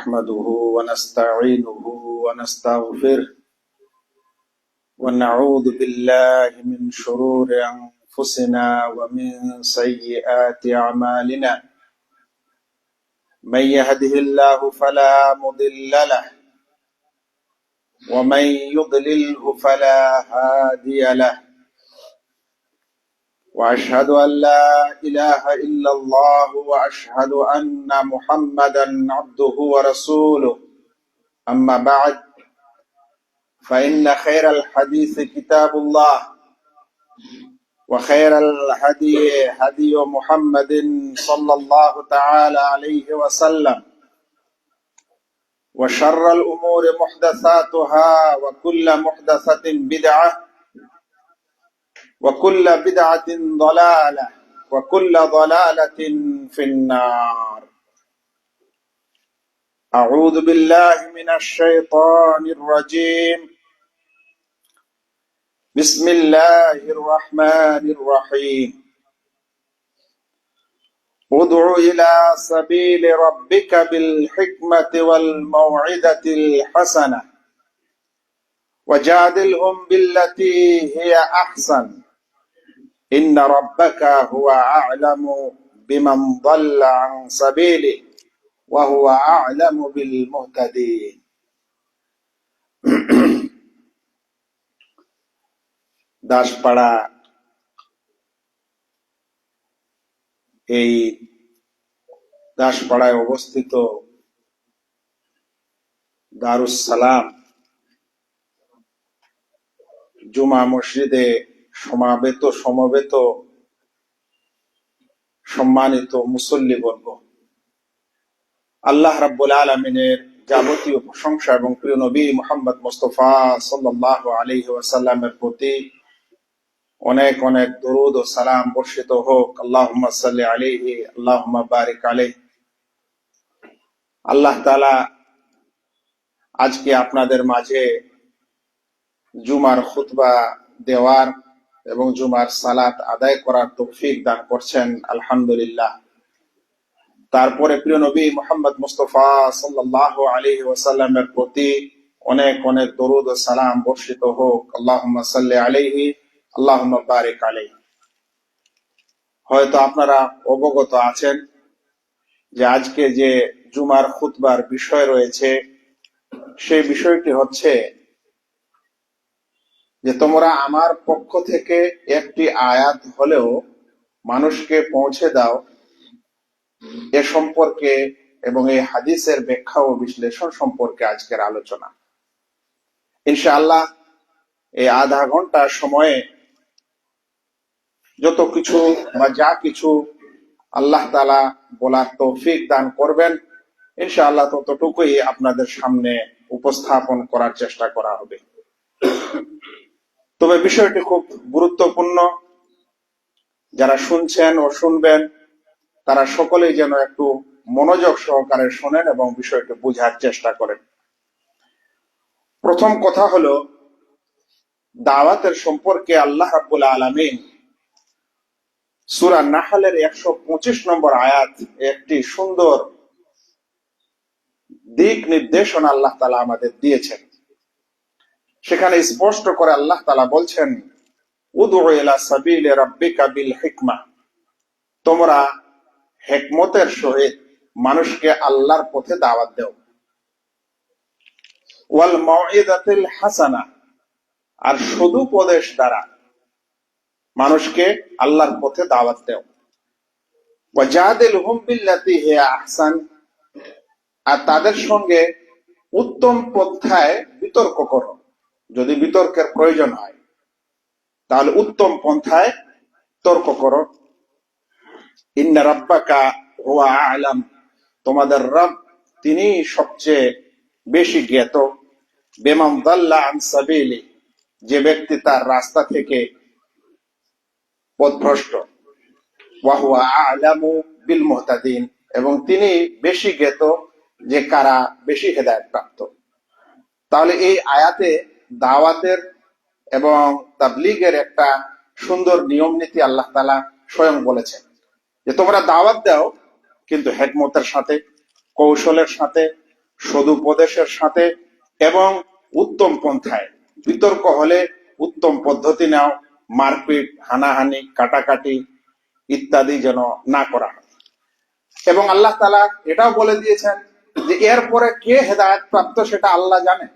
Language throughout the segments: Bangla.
نحمده ونستعينه ونستغفره ونعوذ بالله من شرور أنفسنا ومن سيئات أعمالنا من يهده الله فلا مضل له ومن يضلله فلا هادي له وأشهد أن لا إله إلا الله وأشهد أن محمدا عبده ورسوله أما بعد فإن خير الحديث كتاب الله وخير الهدي هدي محمد صلى الله تعالى عليه وسلم وشر الأمور محدثاتها وكل محدثة بدعة وكل بدعة ضلالة وكل ضلالة في النار أعوذ بالله من الشيطان الرجيم بسم الله الرحمن الرحيم ادع إلى سبيل ربك بالحكمة والموعظة الحسنة وجادلهم بالتي هي أحسن إن ربك هو أعلم بمن ضل عن سبيله وهو أعلم بالمهتدين দাসপাড়া এই দাসপাড়ায় অবস্থিত দারুস সালাম জুমা মসজিদে সমবেত সম্মানিত মুসল্লিবর্গ, আল্লাহ রাব্বুল আলামিনের যাবতীয় প্রশংসা এবং প্রিয় নবী মুহাম্মদ মুস্তাফা সাল্লাল্লাহু আলাইহি ওয়াসাল্লামের প্রতি অনেক অনেক দরুদ ও সালাম বর্ষিত হোক। আল্লাহুম্মা সাল্লি আলাইহি আল্লাহুম্মা বারিক আলাইহি। আল্লাহ তাআলা আজকে আপনাদের মাঝে জুমার খুতবা দেওয়ার এবং জুমার সালাত আদায় করার তৌফিক দান করছেন, আলহামদুলিল্লাহ। তারপরে প্রিয় নবী মুহাম্মদ মুস্তাফা সাল্লাল্লাহু আলাইহি ওয়াসাল্লামের প্রতি অনেক অনেক দরুদ ও সালাম বর্ষিত হোক। আল্লাহুম্মা সাল্লি আলাইহি আল্লাহুম্মা বারিক আলাইহি। হয়তো আপনারা অবগত আছেন যে আজকে যে জুমার খুতবার বিষয় রয়েছে সেই বিষয়টি হচ্ছে যে তোমরা আমার পক্ষ থেকে একটি আয়াত হলেও মানুষকে পৌঁছে দাও এ সম্পর্কে এবং এই হাদিসের ব্যাখ্যা ও বিশ্লেষণ সম্পর্কে আজকের আলোচনা। ইনশাআল্লাহ এই আধা ঘন্টা সময়ে যত কিছু বা যা কিছু আল্লাহ তাআলা বলার তৌফিক দান করবেন ইনশাআল্লাহ ততটুকুই আপনাদের সামনে উপস্থাপন করার চেষ্টা করা হবে। তবে বিষয়টি খুব গুরুত্বপূর্ণ, যারা শুনছেন ও শুনবেন তারা সকলেই যেন একটু মনোযোগ সহকারে শোনেন এবং বিষয়টি বোঝার চেষ্টা করেন। প্রথম কথা হলো, দাওয়াতের সম্পর্কে আল্লাহ রাব্বুল আলামিন সূরা নাহলের 125 নম্বর আয়াত একটি সুন্দর দিক নির্দেশনা আল্লাহ তাআলা আমাদের দিয়েছেন। সেখানে স্পষ্ট করে আল্লাহ তাআলা বলছেন, উদউ ইলা সাবিলি রাব্বিকা বিল হিকমা, তোমরা হিকমতের সহিত মানুষকে আল্লাহর পথে দাওয়াত দাও। ওয়াল মাউইযাতিল হাসানা, আর সদুপদেশ দ্বারা মানুষকে আল্লাহর পথে দাওয়াত দাও। ওয়াজাদিলহুম বিল্লাতি হিয়া আহসান, আর তাদের সঙ্গে উত্তম পন্থায় বিতর্ক করো। যদি বিতর্কের প্রয়োজন হয় তাহলে উত্তম পন্থায় তর্ক করো। ইন্না রাব্বাকা হুয়া আ'লাম, তোমাদের রব তিনি সবচেয়ে বেশি জ্ঞাত। বিমান দাল্লা আন সাবিলি, যে ব্যক্তি তার রাস্তা থেকে পথভ্রষ্ট। ওয়া হুয়া আ'লামু বিল মুহতাদিন, এবং তিনি বেশি জ্ঞাত যে কারা বেশি হেদায়েত প্রাপ্ত। তাহলে এই আয়াতে দাওয়াতের এবং তাবলীগের একটা সুন্দর নিয়ম নীতি আল্লাহ তাআলা স্বয়ং বলেছেন যে তোমরা দাওয়াত দাও, কিন্তু হিকমতের সাথে, কৌশলের সাথে, সদুপদেশের সাথে এবং উত্তম পন্থায়। বিতর্ক হলে উত্তম পদ্ধতি নাও, মারপিট, হানাহানি, কাটাকাটি ইত্যাদি যেন না করা হয়। এবং আল্লাহ তাআলা এটাও বলে দিয়েছেন যে এরপরে কে হেদায়েত প্রাপ্ত সেটা আল্লাহ জানেন।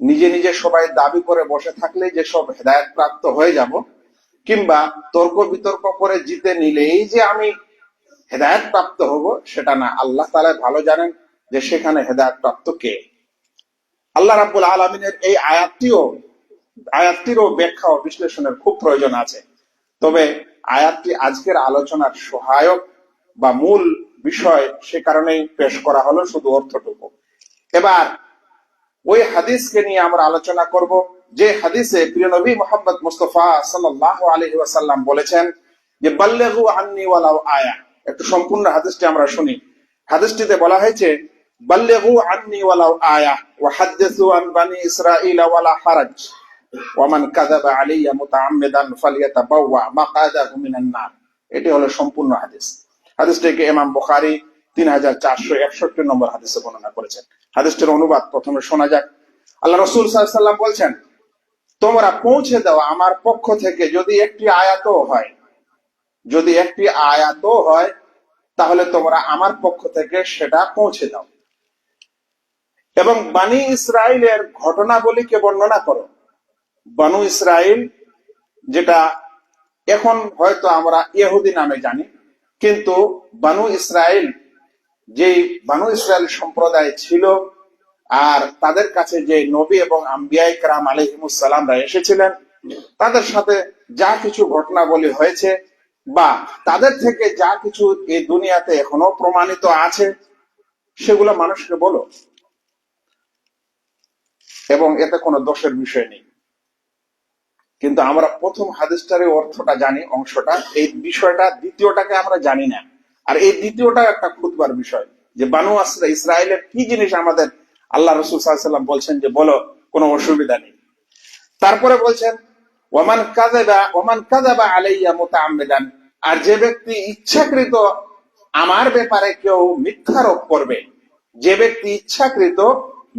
নিজে নিজে সবাই দাবি করে বসে থাকলে যে সব হেদায়েত প্রাপ্ত হয়ে যাব, কিংবা তর্ক বিতর্ক করে জিতে নিলেই যে আমি হেদায়েত প্রাপ্ত হব, সেটা না। আল্লাহ তাআলা ভালো জানেন যে সেখানে হেদায়েত প্রাপ্ত কে। আল্লাহ রাব্বুল আলামিনের এই আয়াতটিরও ব্যাখ্যা ও বিশ্লেষণের খুব প্রয়োজন আছে। তবে আয়াতটি আজকের আলোচনার সহায়ক বা মূল বিষয়, সে কারণেই পেশ করা হলো শুধু অর্থটুকু। এবার ওই হাদিসকে নিয়ে আমরা আলোচনা করব, যে হাদিসে প্রিয় নবী মুহাম্মদ মুস্তাফা সাল্লাল্লাহু আলাইহি ওয়াসাল্লাম বলেছেন যে বাল্লিগু আন্নি ওয়ালাউ আয়া। একটু সম্পূর্ণ হাদিসটি আমরা শুনি। হাদিসটিতে বলা হয়েছে বাল্লিগু আন্নি ওয়ালাউ আয়া ওয়া হাদিসু আন বানি ইসরাঈল ওয়ালা হারাজ ওয়া মান কাযাবা আলাইয়া মুতাআম্মিদান ফালইয়াতাবাওয়া মাকআদাহু মিনান নার। এটি হলো সম্পূর্ণ হাদিস। হাদিসটিকে ইমাম বুখারী 3461 নম্বর হাদিসে বর্ণনা করেছেন। হাদিসটির অনুবাদ প্রথমে শোনা যাক। আল্লাহ রাসূল সাল্লাল্লাহু আলাইহি ওয়াসাল্লাম বলছেন, তোমরা পৌঁছে দাও আমার পক্ষ থেকে যদি একটি আয়াতও হয়, যদি একটি আয়াতও হয়, তাহলে তোমরা আমার পক্ষ থেকে সেটা পৌঁছে দাও এবং বানি ইসরাইলের ঘটনাবলীকে বর্ণনা করো। বানু ইসরাইল, যেটা এখন হয়তো আমরা ইহুদি নামে জানি, কিন্তু বানু ইসরাইল, যে বানু ইসরাইল সম্প্রদায় ছিল, আর তাদের কাছে যে নবী এবং আম্বিয়ায়ে কেরাম আলাইহিমুস সালামরা এসেছিলেন, তাদের সাথে যা কিছু ঘটনাবলী হয়েছে বা তাদের থেকে যা কিছু এই দুনিয়াতে এখনো প্রমাণিত আছে, সেগুলো মানুষকে বলো। এবং এতে কোনো দোষের বিষয় নেই। কিন্তু আমরা প্রথম হাদিসটার অর্থটা জানি, অংশটা, এই বিষয়টা দ্বিতীয়টাকে আমরা জানি না। আর এই দ্বিতীয়টা একটা খুতবার বিষয়, যে বানু ইসরাইলের কি জিনিস আমাদের আল্লাহ রাসূল সাল্লাল্লাহু আলাইহি ওয়াসাল্লাম বলছেন যে বলো, কোনো অসুবিধা নেই। তারপরে বলছেন ওয়ামান কাযাবা আলাইয়া মুতাআম্মিদান, আর যে ব্যক্তি ইচ্ছাকৃত আমার ব্যাপারে কেউ মিথ্যারোপ করবে, যে ব্যক্তি ইচ্ছাকৃত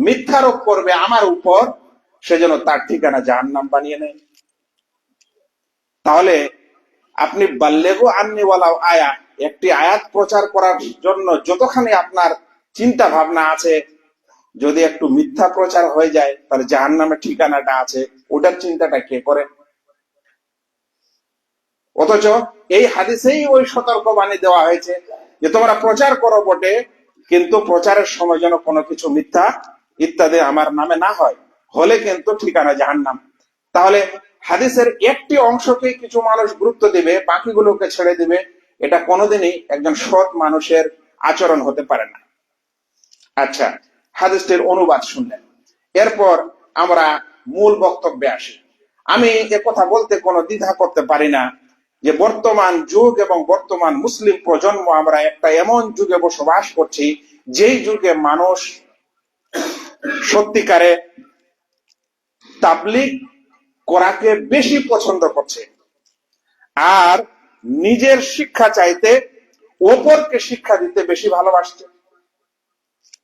মিথ্যারোপ করবে আমার উপর, সে যেন তার ঠিকানা জাহান্নাম বানিয়ে নেয়। তাহলে আপনি বাল্লিগু আন্নি ওয়ালাউ আয়া, একটি আয়াত প্রচার করার জন্য যতখানি আপনার চিন্তা ভাবনা আছে, যদি একটু মিথ্যা প্রচার হয়ে যায়, তাহলে জাহান্নামের ঠিকানাটা আছে, ওটার চিন্তাটা কে করে? অথচ এই হাদিসেই ওই সতর্কবাণী দেওয়া হয়েছে যে তোমরা প্রচার করো বটে, কিন্তু প্রচারের সময় যেন কোনো কিছু মিথ্যা ইত্যাদি আমার নামে না হয়, হলে কিন্তু ঠিকানা জাহান্নাম। তাহলে হাদিসের একটি অংশকে কিছু মানুষ গুরুত্ব দিবে, বাকিগুলোকে ছেড়ে দিবে, এটা কোনোদিনই একজন সৎ মানুষের আচরণ হতে পারে না। আচ্ছা, হাদিসটির অনুবাদ শুনলেন, এরপর আমরা মূল বক্তব্যে আসি। আমি কথা বলতে কোনো দ্বিধা করতে পারি না যে বর্তমান যুগ এবং বর্তমান মুসলিম প্রজন্ম, আমরা একটা এমন যুগে বসবাস করছি, যেই যুগে মানুষ সত্যিকারে তাবলীগ করাকে বেশি পছন্দ করছে, আর নিজের শিক্ষা চাইতে অপরকে শিক্ষা দিতে বেশি ভালোবাসছে।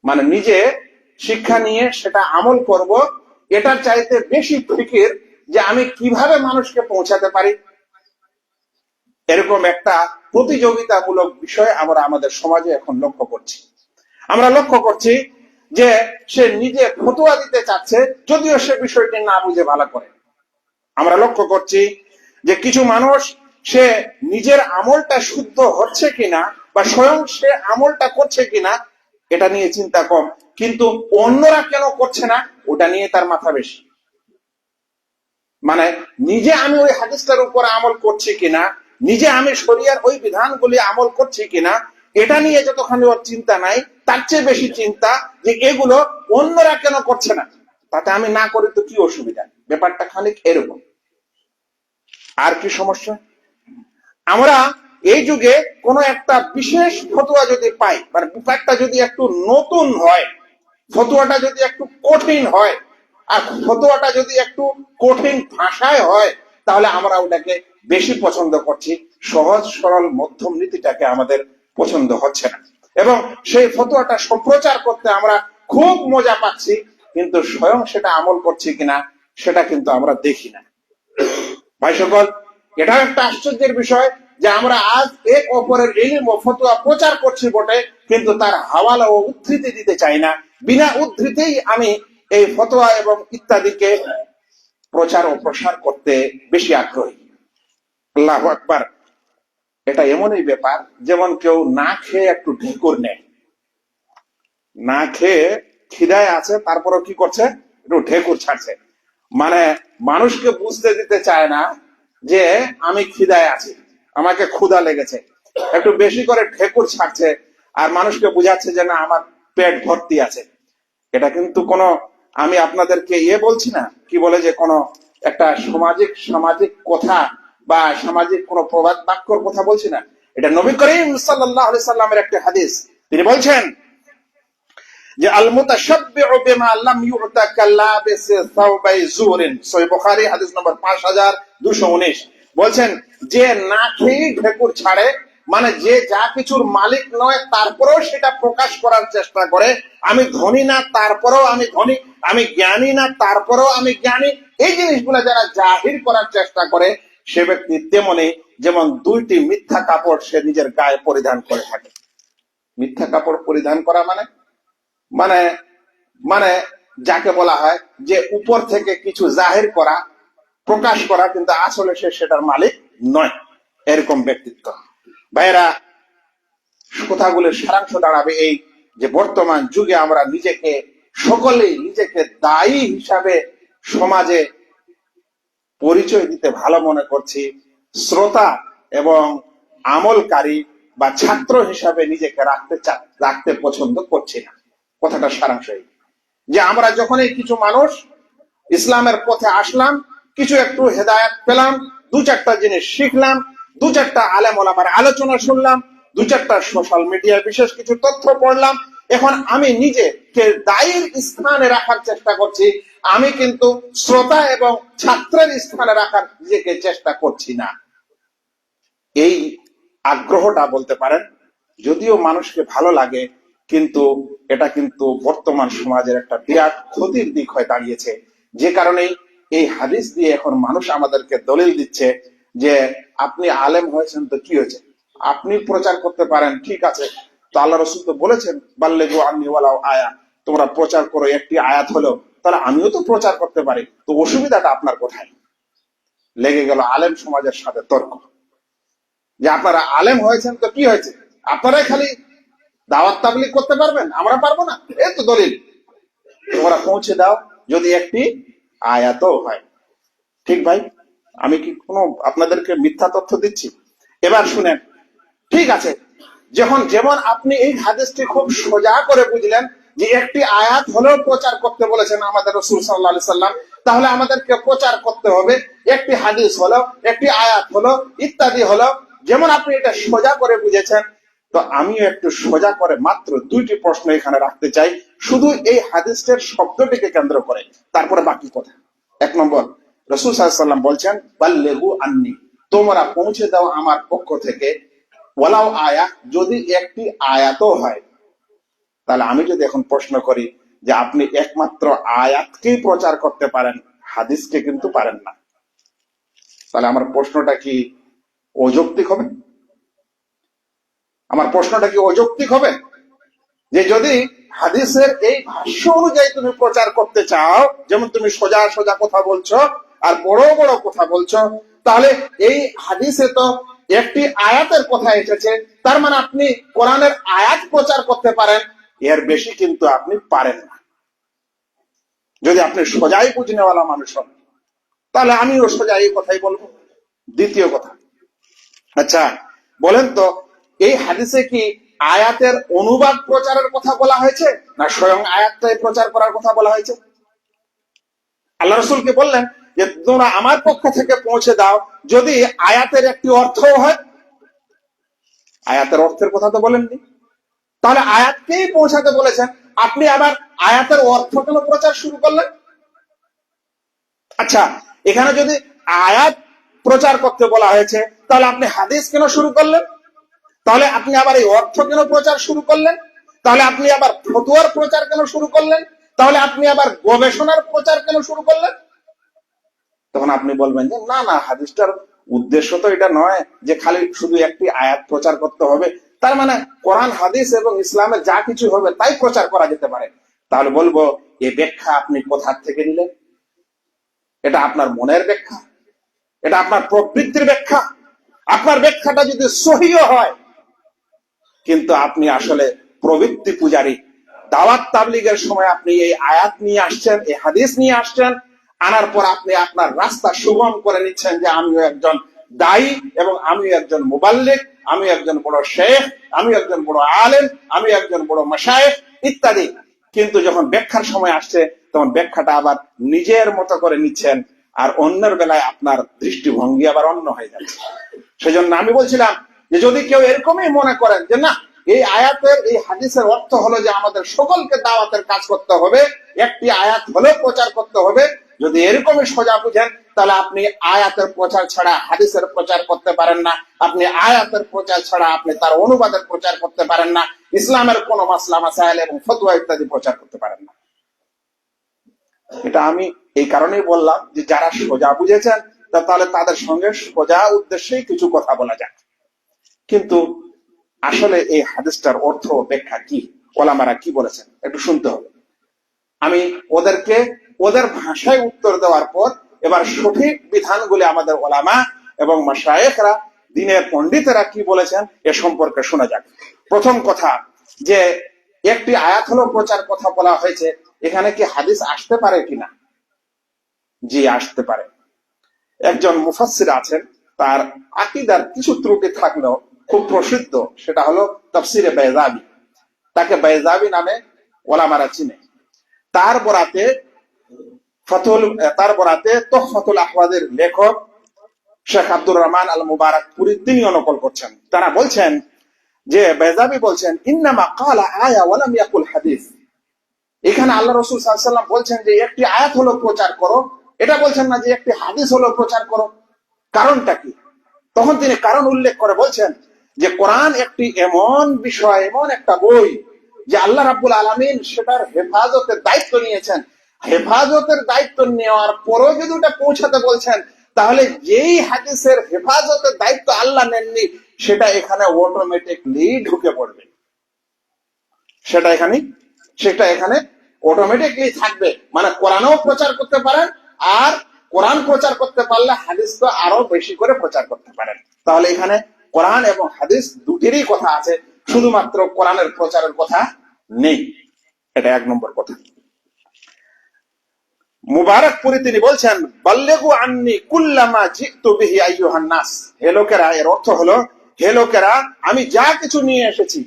মানে নিজে শিক্ষা নিয়ে সেটা আমল করব, এটার চাইতে বেশি ফিকির যে আমি কিভাবে মানুষকে পৌঁছাতে পারি। এরকম একটা প্রতিযোগিতামূলক বিষয় আমরা আমাদের সমাজে এখন লক্ষ্য করছি। আমরা লক্ষ্য করছি যে সে নিজে ফতোয়া দিতে চাচ্ছে, যদিও সে বিষয়টি না বুঝে ভালো করে। আমরা লক্ষ্য করছি যে কিছু মানুষ, সে নিজের আমলটা শুদ্ধ হচ্ছে কিনা বা স্বয়ং সে আমলটা করছে কিনা এটা নিয়ে চিন্তা কম, কিন্তু অন্যরা কেন করছে না ওটা নিয়ে তার মাথা বেশি। মানে নিজে আমি ওই হাদিসটার উপর আমল করছি কিনা, নিজে আমি শরিয়ার ওই বিধানগুলি আমল করছি কিনা, এটা নিয়ে যতখানি ওর চিন্তা নাই, তার চেয়ে বেশি চিন্তা যে এগুলো অন্যরা কেন করছে না, তাতে আমি না করি তো কি অসুবিধা। ব্যাপারটা খানিক এরকম। আর কি সমস্যা, আমরা এই যুগে কোনো একটা বিশেষ ফতোয়া যদি পাই, মানে ব্যাপারটা যদি একটু নতুন হয়, ফতোয়াটা যদি একটু কঠিন হয়, আর ফতোয়াটা যদি একটু কঠিন ভাষায় হয়, তাহলে আমরা ওটাকে বেশি পছন্দ করছি। সহজ সরল মধ্যম নীতিটাকে আমাদের পছন্দ হচ্ছে না। এবং সেই ফতোয়াটা সম্প্রচার করতে আমরা খুব মজা পাচ্ছি, কিন্তু স্বয়ং সেটা আমল করছি কিনা সেটা কিন্তু আমরা দেখি না। ভাই সকল, এটা একটা আশ্চর্যের বিষয় যে আমরা আজ এক অপরের ইলম ও ফতোয়া প্রচার করছি বটে, কিন্তু তার হাওয়ালা ও উদ্ধৃতি দিতে চাই না। বিনা উদ্ধৃতিই আমি এই ফতোয়া এবং ইত্যাদিকে প্রচার ও প্রসার করতে বেশি আগ্রহী। আল্লাহু আকবার। এটা এমনই ব্যাপার যেমন কেউ না খেয়ে একটু ঢেকুর নেয়, না খেয়ে খিদায় আছে তারপরেও কি করছে, একটু ঢেকুর ছাড়ছে। মানে মানুষকে বুঝতে দিতে চায় না যে আমি খিদায় আছি, আমাকে ক্ষুধা লেগেছে, একটু বেশি করে ঢেকুর ছাড়ছে আর মানুষকে বুঝাচ্ছে যে না আমার পেট ভর্তি আছে। এটা কিন্তু কোনো, আমি আপনাদেরকে বলছি না, কি বলে যে কোনো একটা সামাজিক কথা বা সামাজিক কোন প্রবাদ বাক্যর কথা বলছি না। এটা নবী করিম সাল্লাল্লাহু আলাইহি সাল্লামের একটা হাদিস। তিনি বলছেন যে আল মুতাশাব্বিউ বিমা লাম ইউতা কাল্লাবিসি সাওবাই যুরিন, সহিহ বুখারী হাদিস নম্বর 5219। বলছেন যে না খেয়ে ঢেকুর ছাড়ে, মানে যে যা কিছুর মালিক নয় তারপরেও সেটা প্রকাশ করার চেষ্টা করে, আমি ধনী না তারপরেও আমি ধনী, আমি জ্ঞানী না তারপরেও আমি জ্ঞানী, এই জিনিসগুলো যারা জাহির করার চেষ্টা করে, সে ব্যক্তি তেমনি যেমন দুইটি মিথ্যা কাপড় সে নিজের গায়ে পরিধান করে থাকে। মিথ্যা কাপড় পরিধান করা মানে মানে মানে যাকে বলা হয় যে উপর থেকে কিছু জাহির করা, প্রকাশ করা, কিন্তু আসলে সে সেটার মালিক নয়, এরকম ব্যক্তিত্ব। ভাইরা, কথাগুলোর সারাংশ দাঁড়াবে এই যে বর্তমান যুগে আমরা সকলেই নিজেকে দায়ী হিসাবে সমাজে পরিচয় দিতে ভালো মনে করছি, শ্রোতা এবং আমলকারী বা ছাত্র হিসাবে নিজেকে রাখতে পছন্দ করছি না। কথাটা সারাংশ যে আমরা যখনই কিছু মানুষ ইসলামের পথে আসলাম, কিছু একটু হেদায়েত পেলাম, দু চারটা জিনিস শিখলাম, দু চারটা আলেম ওলামার আলোচনা শুনলাম, দু চারটা সোশ্যাল মিডিয়ায় বিশেষ কিছু তথ্য পড়লাম, এখন আমি নিজেকে দায়ীর স্থানে রাখার চেষ্টা করছি, আমি কিন্তু শ্রোতা এবং ছাত্রের স্থানে রাখার নিজেকে চেষ্টা করছি না। এই আগ্রহটা বলতে পারেন যদিও মানুষকে ভালো লাগে, কিন্তু এটা কিন্তু বর্তমান সমাজের একটা বিরাট ক্ষতির দিক হয়ে দাঁড়িয়েছে। যে কারণে এই হাদিস দিয়ে এখন মানুষ আমাদেরকে দলিল দিচ্ছে যে আপনি আলেম হয়েছেন তো কি হয়েছে, আপনি প্রচার করতে পারেন, ঠিক আছে, তো আল্লাহ রাসূল তো বলেছেন বাল্লিগু আন্নী ওয়ালাউ আয়া, তোমরা প্রচার করো, একটি আয়াত হলো, তাহলে আমিও তো প্রচার করতে পারি, তো অসুবিধাটা আপনার কোথায়? লেগে গেল আলেম সমাজের সাথে তর্ক যে আপনারা আলেম হয়েছেন তো কি হয়েছে, আপনারাই খালি দাওয়াত তাবলীগ করতে পারবেন, আমরা পারবো না, এই তো দলিল, তোমরা পৌঁছে দাও যদি একটি আয়াতও হয়। ঠিক ভাই, আমি কি কোনো আপনাদেরকে মিথ্যা তথ্য দিচ্ছি? এবার শুনেন, ঠিক আছে, যেমন আপনি এই হাদিসটি খুব সোজা করে বুঝলেন যে একটি আয়াত হলেও প্রচার করতে বলেছেন আমাদের রাসূল সাল্লাল্লাহু আলাইহি সাল্লাম, তাহলে আমাদেরকে প্রচার করতে হবে, একটি হাদিস হলো, একটি আয়াত হলো, ইত্যাদি হলো, যেমন আপনি এটা সোজা করে বুঝেছেন, তো আমিও একটু সোজা করে মাত্র দুইটি প্রশ্ন এখানে রাখতে চাই, শুধু এই হাদিসের শব্দটিকে কেন্দ্র করে, তারপরে বাকি কথা। এক নম্বর, রাসূল সাল্লাল্লাহু আলাইহি সাল্লাম বলছেন বাল্লিগু আন্নী, তোমরা পৌঁছে দাও আমার পক্ষ থেকে, ওয়ালাউ আয়া, যদি একটি আয়াতও হয়। তাহলে আমি যদি এখন প্রশ্ন করি যে আপনি একমাত্র আয়াতকেই প্রচার করতে পারেন, হাদিসকে কিন্তু পারেন না, তাহলে আমার প্রশ্নটা কি অযৌক্তিক হবে? আমার প্রশ্নটা কি অযৌক্তিক হবে যে যদি হাদিসের এই ভাষ্য অনুযায়ী তুমি প্রচার করতে চাও, যেমন তুমি সোজা সোজা কথা বলছো আর বড় বড় কথা বলছো, তাহলে এই হাদিসে তো একটি আয়াতের কথা এসেছে, তার মানে আপনি কোরআনের আয়াত প্রচার করতে পারেন, এর বেশি কিন্তু আপনি পারেন না। যদি আপনি সোজাই বুঝনেওয়ালা মানুষ হন, তাহলে আমিও সোজা এই কথাই বলবো। দ্বিতীয় কথা, আচ্ছা বলেন তো, এই হাদিসে কি আয়াতের অনুবাদ প্রচারের কথা বলা হয়েছে না স্বয়ং আয়াতটাই প্রচার করার কথা বলা হয়েছে? আল্লাহ রাসূলকে বললেন যে তোমরা আমার পক্ষ থেকে পৌঁছে দাও যদি আয়াতের একটি অর্থ হয়, আয়াতের অর্থের কথা তো বলেননি, তাহলে আয়াতকেই পৌঁছাতে বলেছেন, আপনি আবার আয়াতের অর্থ কেন প্রচার শুরু করলেন? আচ্ছা, এখানে যদি আয়াত প্রচার করতে বলা হয়েছে, তাহলে আপনি হাদিস কেন শুরু করলেন? তাহলে আপনি আবার এই অর্থ কেন প্রচার শুরু করলেন? তাহলে আপনি আবার ফতুয়ার প্রচার কেন শুরু করলেন? তাহলে আপনি আবার গবেষণার প্রচার কেন শুরু করলেন? তখন আপনি বলবেন যে না না, হাদিসটার উদ্দেশ্য তো এটা নয় যে খালি শুধু একটি আয়াত প্রচার করতে হবে, তার মানে কোরআন হাদিস এবং ইসলামের যা কিছু হবে তাই প্রচার করা যেতে পারে। তাহলে বলবো, এই ব্যাখ্যা আপনি কোথা থেকে নিলেন? এটা আপনার মনের ব্যাখ্যা? এটা আপনার প্রবৃত্তির ব্যাখ্যা? আপনার ব্যাখ্যাটা যদি সহিও হয়, কিন্তু আপনি আসলে প্রবৃত্তি পূজারী। দাওয়াত তাবলীগের সময় আপনি এই আয়াত নিয়ে আসছেন, এই হাদিস নিয়ে আসছেন, আনার পর আপনি আপনার রাস্তা সুগম করে নিচ্ছেন যে আমিও একজন দায়ী এবং আমিও একজন মুবাল্লিগ, আমি একজন বড় শেখ, আমি একজন বড় আলেম, আমি একজন বড় মাশায়েখ ইত্যাদি। কিন্তু যখন ব্যাখ্যার সময় আসছে তখন ব্যাখ্যাটা আবার নিজের মতো করে নিচ্ছেন, আর অন্যের বেলায় আপনার দৃষ্টিভঙ্গি আবার অন্য হয়ে যাচ্ছে। সেজন্য আমি বলছিলাম যে যদি কেউ এরকমই মনে করেন যে না, এই আয়াতের এই হাদিসের অর্থ হলো যে আমাদের সকলকে দাওয়াতের কাজ করতে হবে, একটি আয়াত হলে প্রচার করতে হবে, যদি এরকমই সোজা বুঝেন, তাহলে আপনি আয়াতের প্রচার ছাড়া হাদিসের প্রচার করতে পারেন না, আপনি আয়াতের প্রচার ছাড়া আপনি তার অনুবাদের প্রচার করতে পারেন না, ইসলামের কোন মাসলা মাসাইল এবং ফতোয়া ইত্যাদি প্রচার করতে পারেন না। এটা আমি এই কারণেই বললাম যে যারা সোজা বুঝেছেন তাহলে তাদের সঙ্গে সোজা উদ্দেশ্যেই কিছু কথা বলা যাক। কিন্তু আসলে এই হাদিসটার অর্থ ব্যাখ্যা কি, ওলামারা কি বলেছেন একটু শুনতে হবে। আমি ওদেরকে ওদের ভাষায় উত্তর দেওয়ার পর এবার সঠিক বিধানগুলি আমাদের ওলামা এবং মাশায়েখরা, দ্বীনের পণ্ডিতেরা কি বলেছেন এ সম্পর্কে শোনা যাক। প্রথম কথা, যে একটি আয়াত হলো প্রচার কথা বলা হয়েছে, এখানে কি হাদিস আসতে পারে কিনা? জি, আসতে পারে। একজন মুফাসসির আছেন, তার আকীদার কিছু ত্রুটি থাকলেও খুব প্রসিদ্ধ, সেটা হলো তাফসিরে বাইজাবি। তাকে বাইজাবি নামে ওলামারা চিনে। তার বরাতে তুহফাতুল আহওয়াজের লেখক শেখ আব্দুর রহমান আল মুবারাকপুরি তিনিও নকল করছেন। তারা বলছেন যে বাইজাবি বলছেন ইন্নামা ক্বালা আয়া ওয়া লাম ইয়াকুল হাদিস। এখানে আল্লাহ রাসূল সাল্লাল্লাহু আলাইহি ওয়াসাল্লাম বলছেন যে একটি আয়াত হলো প্রচার করো, এটা বলছেন না যে একটি হাদিস হলো প্রচার করো। কারণটা কি? তখন তিনি কারণ উল্লেখ করে বলছেন যে কোরআন একটি এমন বিষয়, এমন একটা বই যে আল্লাহ রাব্বুল আলামিন সেটার হেফাজতের দায়িত্ব নিয়েছেন। হেফাজতের দায়িত্ব নেওয়ার পরও যদি ওটা পৌঁছাতে বলছেন, তাহলে যেই হাদিসের হেফাজতের দায়িত্ব আল্লাহ নেননি, সেটা এখানে অটোমেটিকলি ঢুকে পড়বে, সেটা এখানে অটোমেটিকলি থাকবে। মানে কোরআনও প্রচার করতে পারেন, আর কোরআন প্রচার করতে পারলে হাদিস তো আরো বেশি করে প্রচার করতে পারেন। তাহলে এখানে কোরআন এবং হাদিস দুটিরই কথা আছে, শুধুমাত্র কোরআনের প্রচারের কথা নেই। এটা এক নম্বর কথা। মুবারাকপুরি তিনি বলছেন বাল্লিগু আন্নি কুল্লামা জিতু বিহি আইয়ুহান নাস। হে লোকেরা, এর অর্থ হলো হে লোকেরা, আমি যা কিছু নিয়ে এসেছি,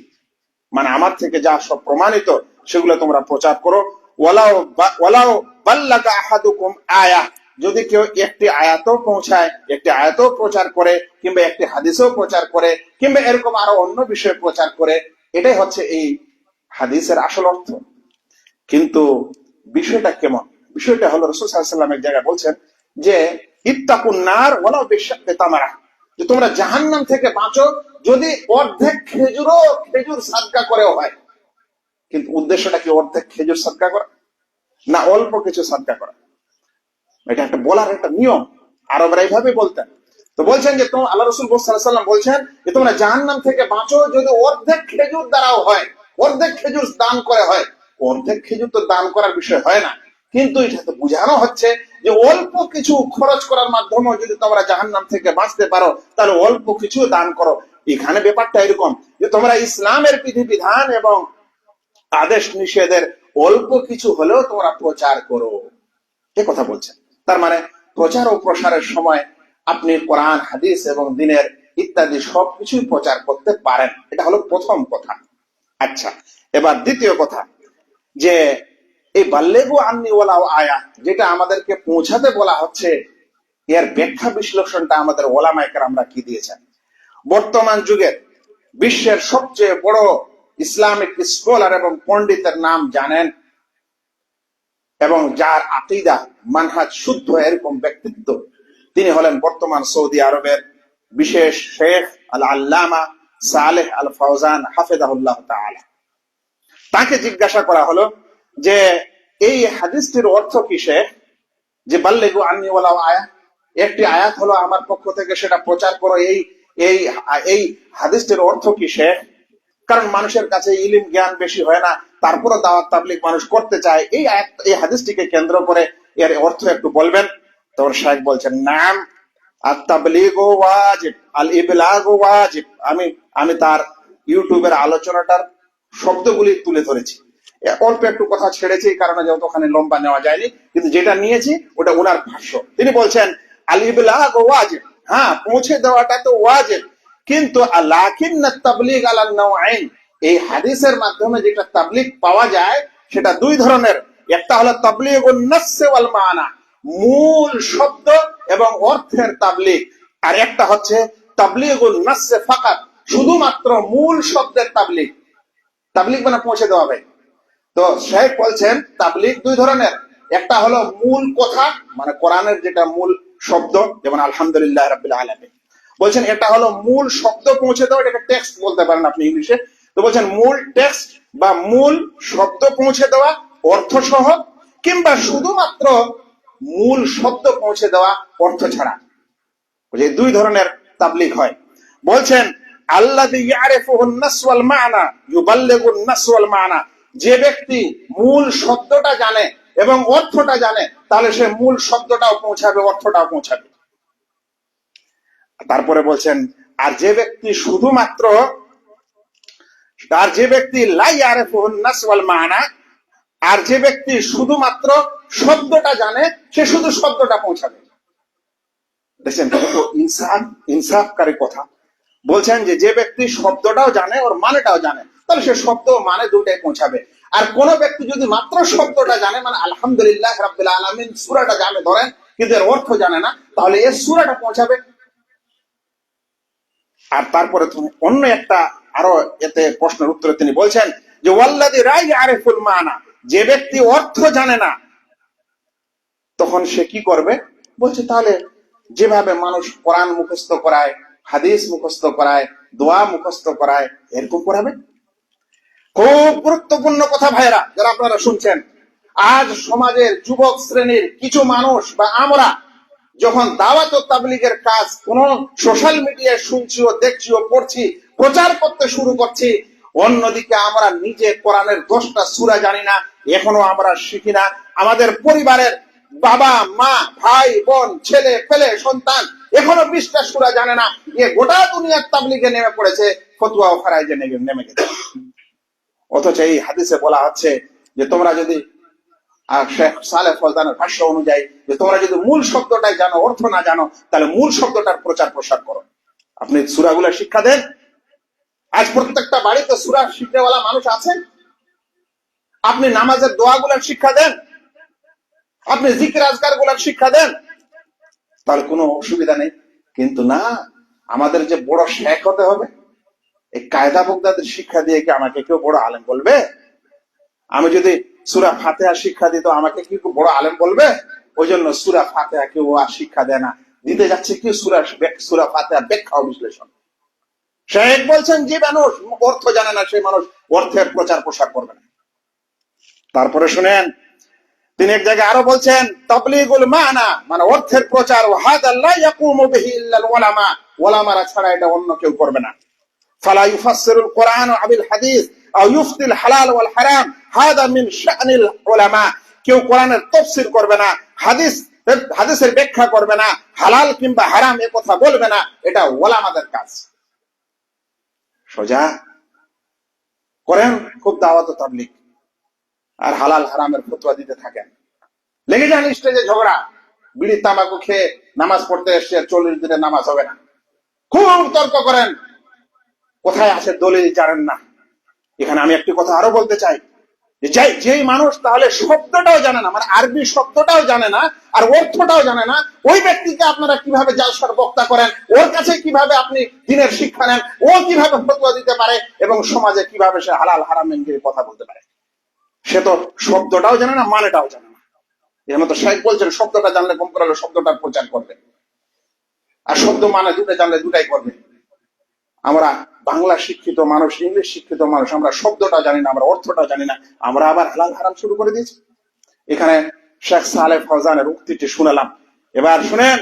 মানে আমার থেকে যা সব প্রমাণিত, সেগুলো তোমরা প্রচার করো। ওয়ালাউ বাল্লাগা আহাদুকুম আয়া, যদি কেউ একটি আয়াতও পৌঁছায়, একটি আয়াতও প্রচার করে, কিংবা একটি হাদিসও প্রচার করে, কিংবা এরকম আরো অন্য বিষয় প্রচার করে, এটাই হচ্ছে এই হাদিসের আসল অর্থ। কিন্তু বিষয়টা কেমন? বিষয়টা হলো রাসূল সাল্লাল্লাহু আলাইহি ওয়াসাল্লাম এক জায়গায় বলছেন যে ইত্তাকুন নার ওয়ালাউ বিশাক্কি তামারা, যে তোমরা জাহান্নাম থেকে বাঁচো যদি অর্ধেক খেজুর সাদকা করেও হয়। কিন্তু উদ্দেশ্যটা কি অর্ধেক খেজুর সাদকা করা, না অল্প কিছু সাদকা করা? এটা একটা বলার একটা নিয়ম, আরবরা এইভাবে বলতেন। তো বলছেন যে আল্লাহ রাসূল সাল্লাল্লাহু আলাইহি ওয়াসাল্লাম বলছেন যে তোমরা জাহান্নাম থেকে বাঁচো যদি অর্ধেক খেজুর দ্বারাও হয়, অর্ধেক খেজুর দান করে হয়। অর্ধেক খেজুর তো দান করার বিষয় হয় না, কিন্তু এটা তো বোঝানো হচ্ছে যে অল্প কিছু খরচ করার মাধ্যমে যদি তোমরা জাহান্নাম থেকে বাঁচতে পারো, তাহলে অল্প কিছু দান করো। এখানে ব্যাপারটা এরকম যে তোমরা ইসলামের বিধিবিধান এবং আদেশ নিষেধের অল্প কিছু হলেও তোমরা প্রচার করো, এ কথা বলছেন। তার মানে প্রচার ও প্রসারের সময় আপনি কোরআন, হাদিস এবং দ্বীনের ইত্যাদি সবকিছুই প্রচার করতে পারেন। এটা হলো প্রথম কথা। আচ্ছা, এবার দ্বিতীয় কথা, যে এই বাল্লিগু আন্নি ওয়ালাউ আয়া, যেটা আমাদেরকে পৌঁছাতে বলা হচ্ছে, এর ব্যাখ্যা বিশ্লেষণটা আমাদের ওলামায়ে কেরামরা কি দিয়েছেন। বর্তমান যুগে বিশ্বের সবচেয়ে বড় ইসলামিক স্কলার এবং পণ্ডিতের নাম জানেন, এবং যার আকীদা মানহাজ শুদ্ধ, এরকম ব্যক্তিত্ব, তিনি হলেন বর্তমান সৌদি আরবের বিশেষ শেখ আল আল্লামা সালেহ আল ফাওজান হাফেজাহুল্লাহ তাআলা। তাকে জিজ্ঞাসা করা হলো যে এই হাদিসটির অর্থ কি শেখ? যে বাল্লিগু আন্নি ওয়ালাউ আয়া, একটি আয়াত হলো আমার পক্ষ থেকে, সেটা প্রচার করো, এই এই এই হাদিসটির অর্থ কি শেখ? কারণ মানুষের কাছে ইলম জ্ঞান বেশি হয় না, তারপরে দাওয়াত তাবলীগ মানুষ করতে চায়, এই আয়াত এই হাদিসটিকে কেন্দ্র করে এর অর্থ একটু বলবেন। তখন শেখ বলছেন, নাম আত-তাবলীগু ওয়াজিব আল ইবলাগু ওয়াজিব। আমি তার ইউটিউবের আলোচনাটার শব্দগুলি তুলে ধরেছি, অল্প একটু কথা ছেড়েছি, কারণে যেহেতু ওখানে লম্বা নেওয়া যায়নি, কিন্তু যেটা নিয়েছি ওটা ওনার ভাষ্য। তিনি বলছেন আল ইবলাগু ওয়াজিব, হ্যাঁ পৌঁছে দেওয়াটা তো ওয়াজিব, কিন্তু লাকিন্নাত তাবলীগ আলা নাওয়াইন, এই হাদিসের মাধ্যমে যেটা তাবলীগ পাওয়া যায় সেটা দুই ধরনের। একটা হলো তাবলীগুন নাস ওয়াল মানা, মূল শব্দ এবং অর্থের তাবলীগ, আর একটা হচ্ছে তাবলীগুন নাস ফাকাত, শুধুমাত্র মূল শব্দের তাবলীগ। তাবলীগ মানে পৌঁছে দেওয়া ভাই। তো শেখ বলছেন তাবলীগ দুই ধরনের, একটা হলো মূল কথা, মানে কোরআনের যেটা মূল শব্দ, যেমন আলহামদুলিল্লাহ রাব্বিল আলামিন, বলছেন এটা হলো মূল শব্দ পৌঁছে দেওয়া, এটাকে টেক্সট বলতে পারেন আপনি ইংলিশে। তো বলছেন মূল টেক্সট বা মূল শব্দ পৌঁছে দেওয়া অর্থ সহ, কিংবা শুধুমাত্র মূল শব্দ পৌঁছে দেওয়া অর্থ ছাড়া, এই দুই ধরনের তাবলীগ হয়। বলছেন আল্লাযী ইয়ারিফুন নাস ওয়াল মানা ইউবাল্লিগুন নাস ওয়াল মানা, যে ব্যক্তি মূল শব্দটা জানে এবং অর্থটা জানে, তাহলে সে মূল শব্দটাও পৌঁছাবে, অর্থটাও পৌঁছাবে। তারপরে বলছেন আর যে ব্যক্তি শুধুমাত্র, আর যে ব্যক্তি লা ইয়ারিফুন নাস ওয়াল মানা, আর যে ব্যক্তি শুধুমাত্র শব্দটা জানে, সে শুধু শব্দটা পৌঁছাবে। দেখছেন ইনসাফকারী কথা। বলছেন যে যে ব্যক্তি শব্দটাও জানে ওর মানেটাও জানে, তাহলে সে শব্দ মানে দুটাই পৌঁছাবে। আর কোন ব্যক্তি যদি মাত্র শব্দটা জানে, মানে আলহামদুলিল্লাহ রাব্বিল আলামিন সূরাটা জানে ধরেন, কিন্তু এর অর্থ জানে না, তাহলে এই সূরাটা পৌঁছাবে। আর তারপরে অন্য একটা আরো এতে প্রশ্নের উত্তরে তিনি বলছেন যে ওয়াল্লাযী লা ইয়ারিফুল মানা, যে ব্যক্তি অর্থ জানে না, তখন সে কি করবে? বলছে তাহলে যেভাবে মানুষ কোরআন মুখস্থ করায়, হাদিস মুখস্থ করায়, দোয়া মুখস্থ করায়, এরকম করাবে। খুব গুরুত্বপূর্ণ কথা ভাইরা যারা আপনারা শুনছেন। আজ সমাজের যুবক শ্রেণীর কিছু মানুষ বা আমরা যখন দাওয়াত ও তাবলীগের কাজ কোন সোশ্যাল মিডিয়ায় শুনছি ও দেখছি ও পড়ছি, প্রচার করতে শুরু করছি, অন্যদিকে আমরা নিজে কোরআনের 10টা সূরা জানি না, এখনো আমরা শিখি না। আমাদের পরিবারের বাবা মা ভাই বোন ছেলে পেলে সন্তান এখনো 20টা সূরা জানে না, এ গোটা দুনিয়ার তাবলীগে নেমে পড়েছে, ফতোয়া ও ফারাইজে নেমে গেছে। অথচ এই হাদিসে বলা হচ্ছে যে তোমরা যদি, আর শেখ সালেহ ফজলানের ভাষ্য অনুযায়ী, যে তোমরা যদি মূল শব্দটাই জানো, অর্থ না জানো, তাহলে মূল শব্দটার প্রচার প্রসার করো। আপনি সূরাগুলো শিক্ষা দেন। আজ প্রত্যেকটা বাড়িতে সূরা শিখনেওয়ালা মানুষ আছেন। আপনি নামাজের দোয়াগুলোর শিক্ষা দেন, আপনি জিকির আজকার গুলার শিক্ষা দেন, তাহলে কোনো অসুবিধা নেই। কিন্তু না, আমাদের যে বড় শেখ হতে হবে, এই কায়দা বগদাদের শিক্ষা দিয়ে কি আমাকে কেউ বড় আলেম বলবে? আমি যদি সূরা ফাতিহা শিক্ষা দিত, আমাকে কি বড় আলেম বলবে? ওই জন্য সূরা ফাতিহা কেউ আর শিক্ষা দেয় না, দিতে যাচ্ছে কি সূরা ফাতিহা ব্যাখ্যা ও বিশ্লেষণ। শেখ বলছেন যে মানুষ অর্থ জানে না, সেই মানুষ অর্থের প্রচার প্রসার করবে না। তারপরে শুনেন, তিনি এক জায়গায় আরো বলছেন তাবলীগুল মানা, মানে অর্থের প্রচার, হাদা লা ইয়াকুমু বিহি ইল্লাল উলামা, উলামারা ছাড়া এটা অন্য কেউ করবে না। ফালা ইউফাসসিরুল কুরআন আবিল হাদিস আও ইফতিল হালাল ওয়াল হারাম, হাদা মিন শানিল উলামা, কেউ কোরআনের তাফসীর করবে না, হাদিসের ব্যাখ্যা করবে না, হালাল কিংবা হারাম এ কথা বলবে না, এটা উলামাদের কাজ। সোজা করেন খুব দাওয়াত ও তাবলীগ, আর হালাল হারামের ফতোয়া দিতে থাকেন, লেগে যান স্টেজে ঝগড়া, বিড়ি তামাকু খেয়ে নামাজ পড়তে এসে 40 দিনে নামাজ হবে না, খুব তর্ক করেন, কোথায় আছে দলিল জানেন না। এখানে আমি একটি কথা আরো বলতে চাই, যেই মানুষ তাহলে শব্দটাও জানে না, মানে আরবি শব্দটাও জানে না আর অর্থটাও জানে না, ওই ব্যক্তিকে আপনারা কিভাবে জালসার বক্তা করেন, ওর কাছে কিভাবে আপনি দিনের শিক্ষা নেন, ও কিভাবে ফতোয়া দিতে পারে এবং সমাজে কিভাবে সে হালাল হারামের কথা বলতে পারে? সে তো শব্দটাও জানে না, মানেটাও জানে না। এর মতো শেখ বলছেন শব্দটা জানলে কম করে শব্দটার প্রচার করবে, আর শব্দ মানে দুটো জানলে দুটাই করবে। আমরা বাংলা শিক্ষিত মানুষ, ইংলিশ শিক্ষিত মানুষ, আমরা শব্দটা জানি না, আমরা অর্থটা জানি না, আমরা আবার হালাল হারাম শুরু করে দিয়েছি। এখানে শেখ সালেহ ফৌজানের উক্তিটি শুনলাম। এবার শুনেন,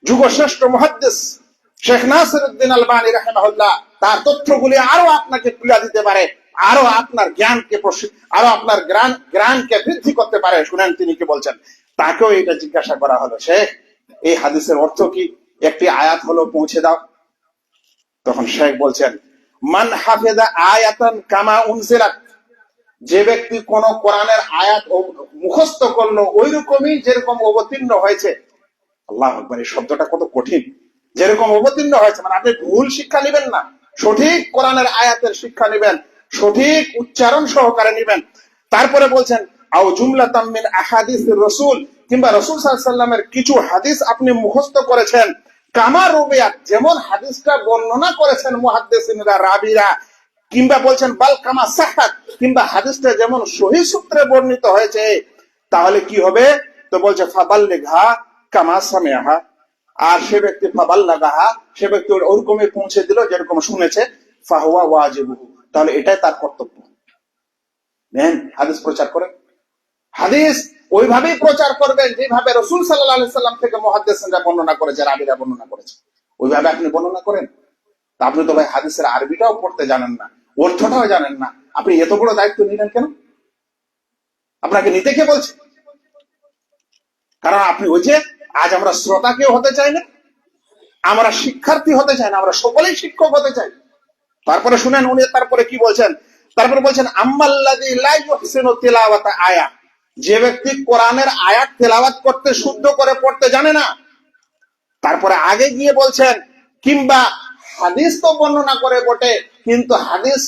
যুগশ্রেষ্ঠ মুহাদ্দিস শেখ নাসিরউদ্দিন আলবানী রাহিমাহুল্লাহ তার তথ্যগুলি আরো আপনাকে তুলে দিতে পারে, আরো আপনার জ্ঞানকে আরো আপনার জ্ঞানকে বৃদ্ধি করতে পারে। শুনেন তিনি কি বলছেন। তাকেও এটা জিজ্ঞাসা করা হলো, শেখ এই হাদিসের অর্থ কি, একটি আয়াত হলো পৌঁছে দাও। তখন শেখ বলছেন, মান হাফেজা আয়াতান কামা উনজিলাত, যে ব্যক্তি কোন কোরআনের আয়াত মুখস্থ করলো ওই রকমই যেরকম অবতীর্ণ হয়েছে। আল্লাহু আকবার, এই শব্দটা কত কঠিন। যেরকম অবতীর্ণ হয়েছে মানে আপনি ভুল শিক্ষা নিবেন না, সঠিক কোরআনের আয়াতের শিক্ষা নিবেন, সঠিক উচ্চারণ সহকারে নিবেন। তারপরে বলছেন আও জুমলাতাম মিন আহাদিসির রাসূল, কিংবা রাসূল সাল্লাল্লাহু আলাইহি ওয়াসাল্লামের কিছু হাদিস আপনি মুখস্থ করেছেন, কামা রুবিয়াত, যেমন হাদিসটা বর্ণনা করেছেন মুহাদ্দিসিনরা রাবিরা, কিংবা বলছেন বাল কামা সাহাত, কিংবা হাদিসটা যেমন সহিহ সূত্রে বর্ণিত হয়েছে, তাহলে কি হবে? তো বলছে ফাবাল্লিগহা কামা সামিআহা, আর সে ব্যক্তি ফাবাল্লাগাহা, সে ব্যক্তি ওরকমই পৌঁছে দিল যেরকম শুনেছে, ফাহুয়া ওয়াজিবুহু, তাহলে এটাই তার কর্তব্য। নেন হাদিস প্রচার করেন, হাদিস ওইভাবেই প্রচার করবেন যেভাবে রাসূল সাল্লাল্লাহু আলাইহি সাল্লাম থেকে মুহাদ্দিসিনরা বর্ণনা করেছে, রাবীরা বর্ণনা করেছে, ওইভাবে আপনি বর্ণনা করেন। তা আপনি তো ভাই হাদিসের আরবিটাও পড়তে জানেন না, অর্থটাও জানেন না, আপনি এত বড় দায়িত্ব নিলেন কেন? আপনাকে নিতে কে বলছে? কারণ আপনি ওই যে, আজ আমরা শ্রোতা কেউ হতে চাই না, আমরা শিক্ষার্থী হতে চাই না, আমরা সকলেই শিক্ষক হতে চাই। তারপরে শুনেন উনি তারপরে কি বলছেন। তারপরে বলছেন আম্মাল্লাযী লা ইউহসিনু তিলাওয়াতা আয়াত, যে ব্যক্তি কোরআনের আয়াত তেলাওয়াত করতে শুদ্ধ করে পড়তে জানে না। তারপরে আগে গিয়ে বলছেন কিংবা হাদিস তো বর্ণনা করে বটে, কিন্তু হাদিস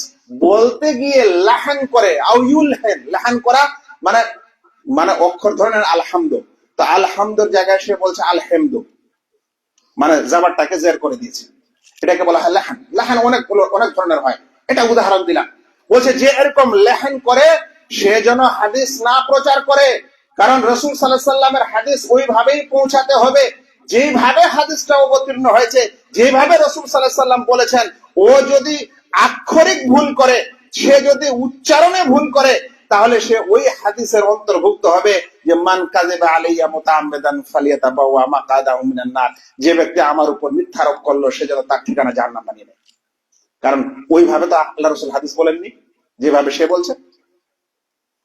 বলতে গিয়ে লাহান করে, আও ইউলহান, লাহান করা মানে মানে অক্ষর ধরনের আলহামদু, তো আলহামদুর জায়গায় সে বলছে আলহামদু, মানে জাবারটাকে জের করে দিয়েছে, এটাকে বলা হয় লাহান। লাহান অনেক ধরনের হয়, এটা উদাহরণ দিলাম। বলছে যে এরকম লেহান করে সে যেন হাদিস না প্রচার করে, কারণ রাসূল সাল্লাল্লাহু আলাইহি সাল্লামের হাদিস ওইভাবেই পৌঁছাতে হবে যেভাবে হাদিসটা অবতীর্ণ হয়েছে, যেভাবে রাসূল সাল্লাল্লাহু আলাইহি সাল্লাম বলেছেন। ও যদি আক্ষরিক ভুল করে, সে যদি উচ্চারণে ভুল করে, তাহলে সে ওই হাদিসের অন্তর্ভুক্ত হবে যে মান কাযিবা আলাইয়া মুতাআম্মিদান ফালিয়াতাবাওয়া মাকাদাহু মিনান নার, যে ব্যক্তি আমার উপর মিথ্যা আরোপ করলো সে যেন তার ঠিকানা জাহান্নাম বানিয়ে নেয়। কারণ ওইভাবে তো আল্লাহ রাসূল হাদিস বলেননি, যেভাবে সে বলছে।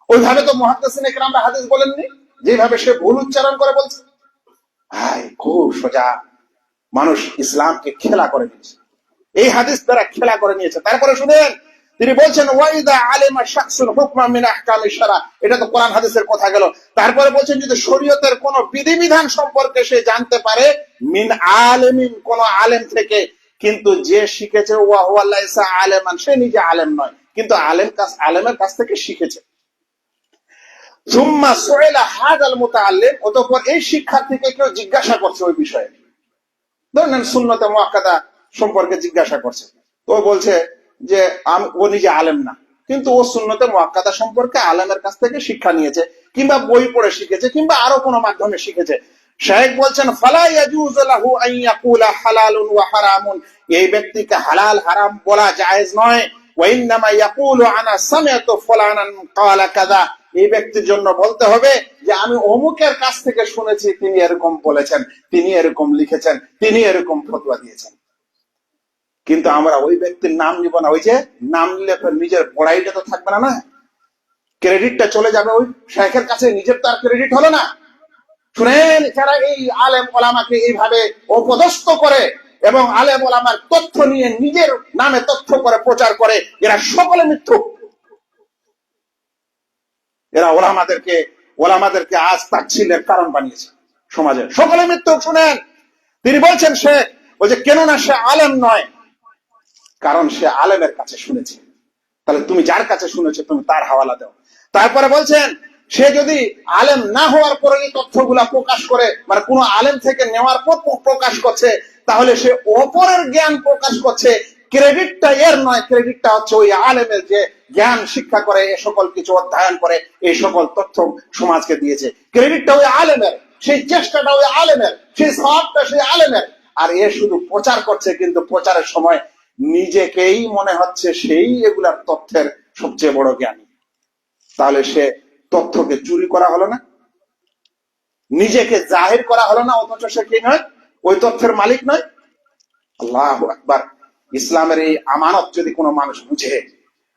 ওইভাবে তো মুহাদ্দিসিনে কেরামরা হাদিস বলেননি, যেভাবে সে ভুল উচ্চারণ করে বলছে। ভাই খুব সোজা, মানুষ ইসলামকে খেলা করে নিয়েছে, এই হাদিস দ্বারা খেলা করে নিয়েছে। তারপরে শুনেন তিনি বলছেন ওয়াইদা আলিমা শাখসুল হুকমা মিন আহকামিশ শারা, এটা তো কোরআন হাদিসের কথা গেল। তারপরে বলছেন যদি শরীয়তের কোন বিধিবিধান সম্পর্কে সে জানতে পারে, মিন আলিমিন, কোন আলেম থেকে, কিন্তু যে শিখেছে ওয়া হুয়া লাইসা আলেমান, সে নিজে আলেম নয়, কিন্তু আলেমের কাছ থেকে শিখেছে। সুম্মা সুইলা হাদাল মুতাআল্লিম, অতঃপর এই শিক্ষার্থীকে কেউ জিজ্ঞাসা করছে ওই বিষয়ে, ধরেন সুন্নতে মুআক্কাদা সম্পর্কে জিজ্ঞাসা করছে, তো বলছে যে ও নিজে আলেম না, কিন্তু ও সুন্নতে মুআক্কাদা সম্পর্কে আলেমের কাছ থেকে শিক্ষা নিয়েছে, কিংবা বই পড়ে শিখেছে, কিংবা আরো কোনো মাধ্যমে শিখেছে। শাইখ বলছেন ফালা ইয়াজুযু লাহু আন ইয়াকুলা হালালুন ওয়া হারামুন, এই ব্যক্তিকে হালাল হারাম বলা জায়েজ নয়। ওয়া ইন্নামা ইয়াকুলু আনা সামিআতু ফুলানান ক্বালা কাযা, এই ব্যক্তির জন্য বলতে হবে যে আমি অমুকের কাছ থেকে শুনেছি, তিনি এরকম বলেছেন, তিনি এরকম লিখেছেন, তিনি এরকম ফতোয়া দিয়েছেন। কিন্তু আমরা ওই ব্যক্তির নাম নিব না, ওই যে নাম নিলে নিজের পড়াইটা তো থাকবে না, ক্রেডিটটা চলে যাবে ওই শাইখের কাছে, নিজের তো আর ক্রেডিট হলো না। শুনেন, যারা এই আলেম ওলামাকে এইভাবে অপদস্থ করে এবং আলেম ওলামার তথ্য নিয়ে নিজের নামে তথ্য করে প্রচার করে, এরা সকলে মিথ্যুক। এরা ওলামাদেরকে আজ তাচ্ছিল্যের কারণ বানিয়েছে সমাজে, সকলে মিথ্যুক। শুনেন তিনি বলছেন সে বলছে কেননা সে আলেম নয়, কারণ সে আলেমের কাছে শুনেছে। তাহলে তুমি যার কাছে শুনেছো তুমি তার হাওয়ালা দাও। তারপরে বলছেন সে যদি আলেম না হওয়ার পরে এই তথ্যগুলা প্রকাশ করে, মানে কোন আলেম থেকে নেওয়ার পর প্রকাশ করছে, তাহলে সে অপরের জ্ঞান প্রকাশ করছে, ক্রেডিটটা এর নয়, ক্রেডিটটা হচ্ছে ওই আলেমের যে জ্ঞান শিক্ষা করে, এ সকল কিছু অধ্যয়ন করে, এই সকল তথ্য সমাজকে দিয়েছে, ক্রেডিটটা ওই আলেমের, সেই চেষ্টাটা ওই আলেমের, সেই সওয়াবটা সেই আলেমের। আর এ শুধু প্রচার করছে, কিন্তু প্রচারের সময় নিজেকেই মনে হচ্ছে সেই এগুলার তথ্যের সবচেয়ে বড় জ্ঞানী, তাহলে সে তথ্যকে চুরি করা হলো না? নিজেকে জাহির করা হলো না, অথচ সে কি নয়, ওই তথ্যের মালিক নয়? আল্লাহু আকবার। ইসলামের এই আমানত যদি কোনো মানুষ বুঝে,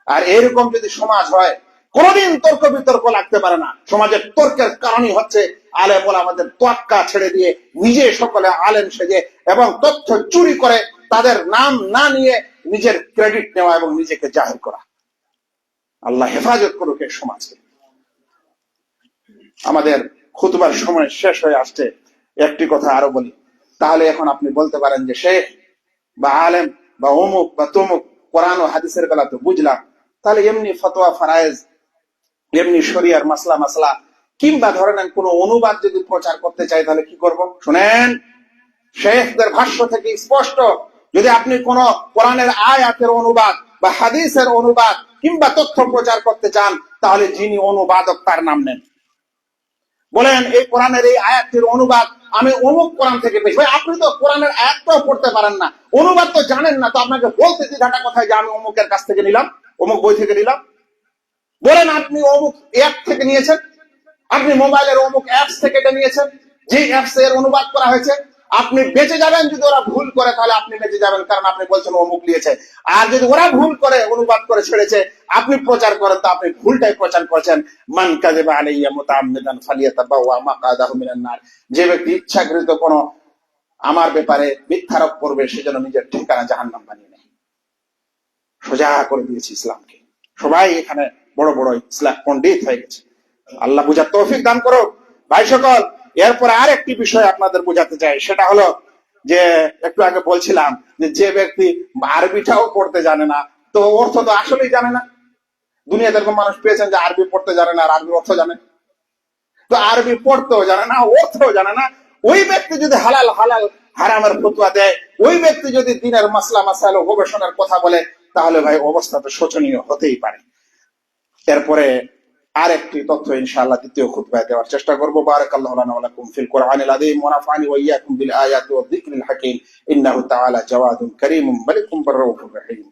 আর এরকম যদি সমাজ হয়, কোনদিন তর্ক বিতর্ক লাগতে পারে না। সমাজের তর্কের কারণই হচ্ছে আলেম ওলামাদের তোয়াক্কা ছেড়ে দিয়ে নিজে সকলে আলেম সেজে এবং তথ্য চুরি করে তাদের নাম না নিয়ে নিজের ক্রেডিট নেওয়া এবং নিজেকে জাহির করা। আল্লাহ হেফাজত করুক এই সমাজকে। আমাদের খুতবার সময় শেষ হয়ে আসছে, একটি কথা আরো বলি। তাহলে এখন আপনি বলতে পারেন যে শেখ বা আলেম বা অমুক বা তমুক কোরআন ও হাদিসের বেলা তো বুঝলাম, তাহলে এমনি ফতোয়া ফারায়েজ, এমনি শরিয়ার মাসলা মাসলা কিংবা ধরে নেন কোন অনুবাদ যদি প্রচার করতে চাই তাহলে কি করব? শুনেন, শেখদের ভাষ্য থেকে স্পষ্ট, যদি আপনি কোন কোরআনের আয়াতের অনুবাদ বা হাদিসের অনুবাদ কিংবা তথ্য প্রচার করতে চান, তাহলে যিনি অনুবাদক তার নাম নেন। বলেন এই কোরআনের এই আয়াতটির অনুবাদ আমি অমুক কোরআন থেকে পেয়েছি। ভাই, আপনি তো কোরআনের আয়াতটাও পড়তে পারেন না, অনুবাদ তো জানেন না, তো আপনাকে বলতে দ্বিধাটা কোথায় যে আমি অমুকের কাছ থেকে নিলাম, অমুক বই থেকে নিলাম? বলেন আপনি অমুক অ্যাপ থেকে নিয়েছেন, আপনি মোবাইলের অমুক অ্যাপস থেকে এটা নিয়েছেন, যে অ্যাপস এর অনুবাদ করা হয়েছে। আপনি বেঁচে যাবেন যদি ওরা ভুল করে, তাহলে আপনি বেঁচে যাবেন, কারণ আপনি বলছেন অমুক নিয়েছে। আর যদি ওরা ভুল করে অনুবাদ করে ছেড়েছে, আপনি প্রচার করেন, তো আপনি ভুলটাই প্রচার করছেন। মান কাযিবা আলাইয়া মুতাআম্মিদান ফালিয়াতাবাওয়া মাকআদাহু মিনান নার। যে ব্যক্তি ইচ্ছাকৃত কোন আমার ব্যাপারে মিথ্যারোপ করবে, সেজন্য নিজের ঠিকানা জাহান্নাম বানিয়ে নেয়। সোজা করে দিয়েছি ইসলামকে। সবাই এখানে বড় বড় ইসলাম পণ্ডিত হয়ে গেছে। আল্লাহ বুঝার তৌফিক দান করো ভাই সকল। এরপরে আর একটি বিষয় আপনাদের বোঝাতে চাই, সেটা হলো যে একটু আগে বলছিলাম যে ব্যক্তি আরবিটাও পড়তে জানে না, তো অর্থ তো আসলেই জানে না। দুনিয়াতে এরকম মানুষ পেয়েছেন যে আরবি পড়তে জানে না আর আরবি অর্থ জানে। তো আরবি পড়তেও জানে না, অর্থও জানে না, ওই ব্যক্তি যদি হালাল হালাল হারামের ফতোয়া দেয়, ওই ব্যক্তি যদি দিনের মাসলা মাসাইল ও গবেষণার কথা বলে, তাহলে ভাই অবস্থা তো শোচনীয় হতেই পারে। এরপরে আরেকটি তথ্য ইনশাআল্লাহ দ্বিতীয় খুতবায় দেওয়ার চেষ্টা করব। বারাকাল্লাহু লানা ওয়া লাকুম ফিল কুরআনিল আযীম ওয়া নাফা'নি ওয়া ইয়্যাকুম বিল আয়াতি ওয়ায যিকরিল হাকীম। ইন্নাহু তাআলা জাওয়াদুন কারীমুম মালিকুম বাররাউফুর রহিম।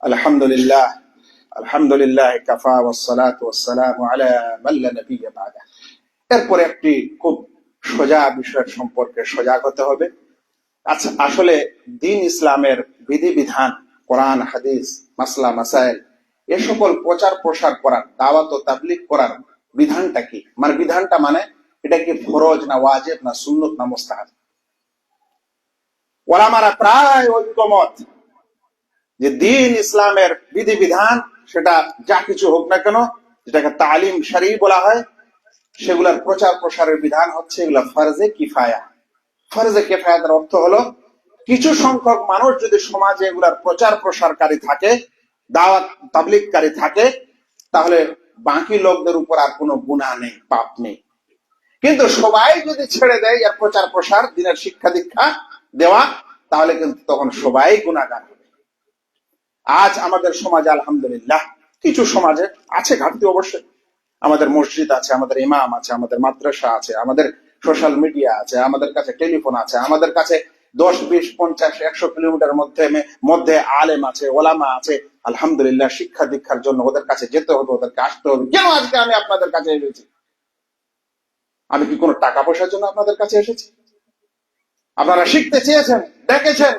আলহামদুলিল্লাহ, আলহামদুলিল্লাহ কাফা ওয়াস সালাতু ওয়াস সালামু আলা মান লা নাবিয়্যা বা'দা। এরপরে একটি খুব সোজা বিষয়ের সম্পর্কে সজাগ হতে হবে। আচ্ছা, আসলে দিন ইসলামের বিধিবিধান, কোরআন হাদিস মাসলা মাসাইল, এ সকল প্রচার প্রসার করার, দাওয়াত ও তাবলীগ করার বিধানটা কি? মানে বিধানটা মানে এটা কি ফরজ না ওয়াজিব না সুন্নত না মুস্তাহাব? ওলামারা প্রায় ঐকমত যে দিন ইসলামের বিধিবিধান, সেটা যা কিছু হোক না কেন, যেটাকে তালিম শরঈ বলা হয়, সেগুলার প্রচার প্রসারের বিধান হচ্ছে এগুলা ফরজে কিফায়া। ফরজে কিফায়ার অর্থ হলো কিছু সংখ্যক মানুষ যদি সমাজে এগুলার প্রচার প্রসারকারী থাকে, দাওয়াত তাবলীগকারী থাকে, তাহলে বাকি লোকদের উপর আর কোনো গুনাহ নেই, পাপ নেই। কিন্তু সবাই যদি ছেড়ে দেয় এর প্রচার প্রসার, দিনের শিক্ষা দীক্ষা দেওয়া, তাহলে কিন্তু তখন সবাই গুনাহগার হবে। আজ আমাদের সমাজে আলহামদুলিল্লাহ কিছু সমাজে আছে ঘাটতি অবশ্যই। আমাদের মসজিদ আছে, আমাদের ইমাম আছে, আমাদের মাদ্রাসা আছে, আমাদের সোশ্যাল মিডিয়া আছে, আমাদের কাছে টেলিফোন আছে, আমাদের কাছে 10, 20, 50, 100 কিলোমিটার মধ্যে আলেম আছে, ওলামা আছে। আলহামদুলিল্লাহ, শিক্ষা দীক্ষার জন্য ওদের কাছে যেতে হবে, ওদেরকে আসতে হবে। কেন আজকে আমি আপনাদের কাছে এসেছি? আমি কি কোনো টাকা পয়সার জন্য আপনাদের কাছে এসেছি? আপনারা শিখতে চেয়েছেন, ডেকেছেন,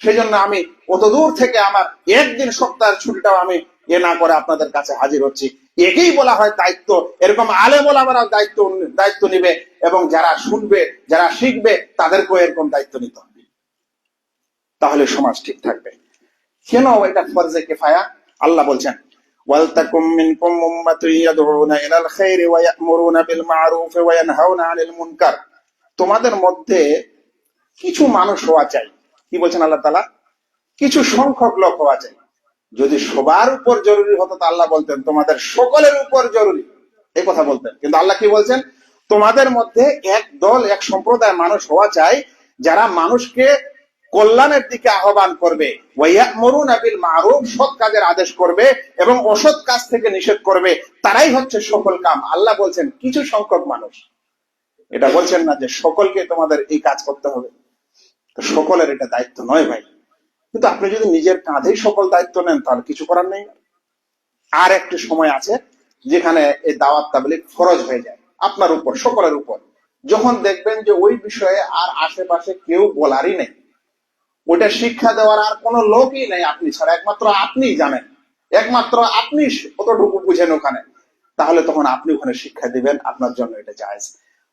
সেই জন্য আমি অত দূর থেকে আমার একদিন সপ্তাহের ছুটিটাও আমি না করে আপনাদের কাছে হাজির হচ্ছি। একেই বলা হয় দায়িত্ব। এরকম আলেম ওলামারাও দায়িত্ব নিবে, এবং যারা শুনবে, যারা শিখবে, তাদেরকেও এরকম দায়িত্ব নিতে হবে। তাহলে সমাজ ঠিক থাকবে। কেন এটা ফরজে কিফায়া? আল্লাহ বলছেন, ওয়ালতাকুম মিনকুম উম্মাতুন ইয়াদউনা ইলাল খায়রি ওয়া ইয়া'মুরুনা বিল মা'রুফ ওয়া ইয়ানহাউনা আনিল মুনকার। তোমাদের মধ্যে কিছু মানুষ হওয়া চাই। কি বলছেন আল্লাহ তাআলা? কিছু সংখ্যক লোক হওয়া চাই। যদি সবার উপর জরুরি হতো তো আল্লাহ বলতেন তোমাদের সকলের উপর জরুরি, এই কথা বলতেন। কিন্তু আল্লাহ কি বলছেন? তোমাদের মধ্যে এক দল, এক সম্প্রদায় মানুষ হওয়া চাই, যারা মানুষকে কল্যাণের দিকে আহ্বান করবে, ওয়ায়ামুরুনা বিল মারুফ, সৎ কাজের আদেশ করবে এবং অসৎ কাজ থেকে নিষেধ করবে, তারাই হচ্ছে সফল কাম। আল্লাহ বলছেন কিছু সংখ্যক মানুষ, এটা বলছেন না যে সকলকে তোমাদের এই কাজ করতে হবে। তো সকলের এটা দায়িত্ব নয় ভাই। কিন্তু আপনি যদি নিজের কাঁধেই সকল দায়িত্ব নেন তাহলে কিছু করার নেই। আর একটি সময় আছে যেখানে এই দাওয়াত তাবলীগ ফরজ হয়ে যায় আপনার উপর, সকলের উপর। যখন দেখবেন যে ওই বিষয়ে আর আশেপাশে কেউ বলারই নেই, ওটা শিক্ষা দেওয়ার আর কোনো লোকই নেই আপনি ছাড়া, একমাত্র আপনিই জানেন, একমাত্র আপনি কতটুকু বুঝেন ওখানে, তাহলে তখন আপনি ওখানে শিক্ষা দিবেন, আপনার জন্য এটা জায়েজ।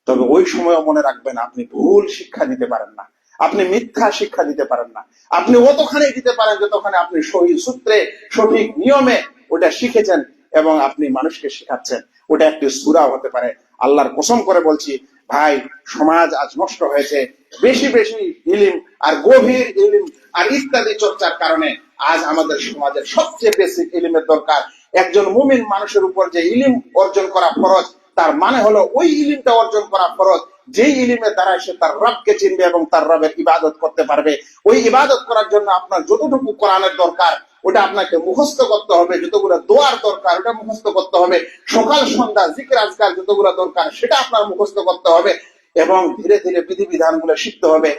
তবে ওই সময় মনে রাখবেন আপনি ভুল শিক্ষা দিতে পারেন না, আপনি মিথ্যা শিক্ষা দিতে পারেন না, আপনি অতখানি দিতে পারেন যতখানি আপনি সহি সূত্রে সঠিক নিয়মে ওটা শিখেছেন এবং আপনি মানুষকে শেখাচ্ছেন। ওটা একটি সূরা হতে পারে। আল্লাহর কসম করে বলছি ভাই, সমাজ আজ নষ্ট হয়েছে বেশি বেশি ইলিম আর গভীর ইলিম আর ইত্যাদি চর্চার কারণে। আজ আমাদের সমাজের সবচেয়ে বেসিক ইলিমের দরকার। একজন মুমিন মানুষের উপর যে ইলিম অর্জন করা ফরজ, তার মানে হলো ওই ইলিমটা অর্জন করা ফরজ যেই ইলিমের দ্বারা সে তার রবকে চিনবে এবং তার রবের ইবাদত করতে পারবে। ওই ইবাদত করার জন্য আপনার যতটুকু কোরআনের দরকার ওটা আপনাকে মুখস্থ করতে হবে, যতগুলো দোয়ার দরকার ওটা মুখস্থ করতে হবে, সকাল সন্ধ্যা জিকির আজকার যতগুলো দরকার সেটা আপনার মুখস্থ করতে হবে এবং ধীরে ধীরে বিধিবিধানগুলো শিখতে হবে।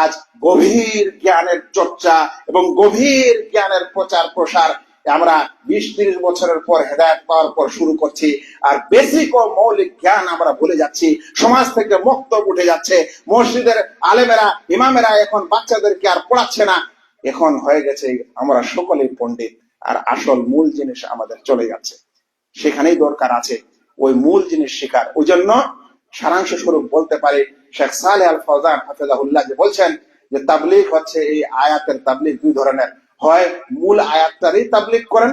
আজ গভীর জ্ঞানের চর্চা এবং গভীর জ্ঞানের প্রচার প্রসার আমরা 20-30 বছরের পর হেদায়েত পাওয়ার পর শুরু করছি, আর বেসিক ও মৌলিক জ্ঞান আমরা ভুলে যাচ্ছি। সমাজ থেকে মক্তব উঠে যাচ্ছে, মসজিদের আলেমেরা ইমামেরা এখন বাচ্চাদেরকে আর পড়াচ্ছে না, এখন হয়ে গেছে আমরা সকলেই পণ্ডিত, আর আসল মূল জিনিস আমাদের চলে যাচ্ছে। সেখানেই দরকার আছে ওই মূল জিনিস শেখার। ওই জন্য সারাংশ স্বরূপ বলতে পারি, শেখ সালেহ আল ফওজান হাফেজাহুল্লাহ যে বলছেন যে তাবলীগ হচ্ছে, এই আয়াতের তাবলীগ দুই ধরনের, হয় মূল আয়াতটারই তাবলীগ করেন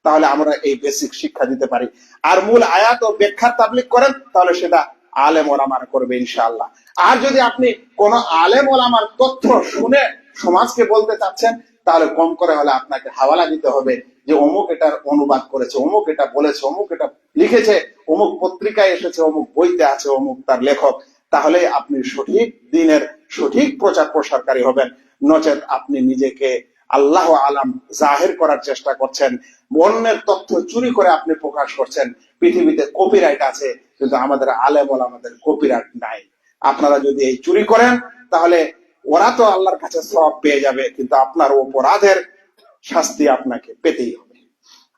তাহলে আমরা এই বেসিক শিক্ষা দিতে পারি, আর মূল আয়াত ও ব্যাখ্যার তাবলীগ করেন তাহলে সেটা আলেম ওলামারা করবে ইনশাআল্লাহ। আর যদি আপনি কোন আলেম ওলামার তথ্য শুনে সমাজকে বলতে চাচ্ছেন তাহলে কম করে হলে আপনাকে হাওয়ালা দিতে হবে যে অমুক এটার অনুবাদ করেছে, অমুক এটা বলেছে, অমুক এটা লিখেছে, অমুক পত্রিকায় এসেছে, অমুক বইতে আছে, অমুক তার লেখক। তাহলে আপনি সঠিক দিনের সঠিক প্রচার প্রসারকারী হবেন। নচেত আপনি নিজেকে আল্লাহ আলাম জাহির করার চেষ্টা করছেন, অন্যের তথ্য চুরি করে আপনি প্রকাশ করছেন। পৃথিবীতে কপিরাইট আছে কিন্তু আমাদের আলেম ওলামাদের কপিরাইট নাই। আপনারা যদি এই চুরি করেন তাহলে ওরা তো আল্লাহর কাছে সওয়াব পেয়ে যাবে, কিন্তু আপনার অপরাধের শাস্তি আপনাকে পেতেই হবে।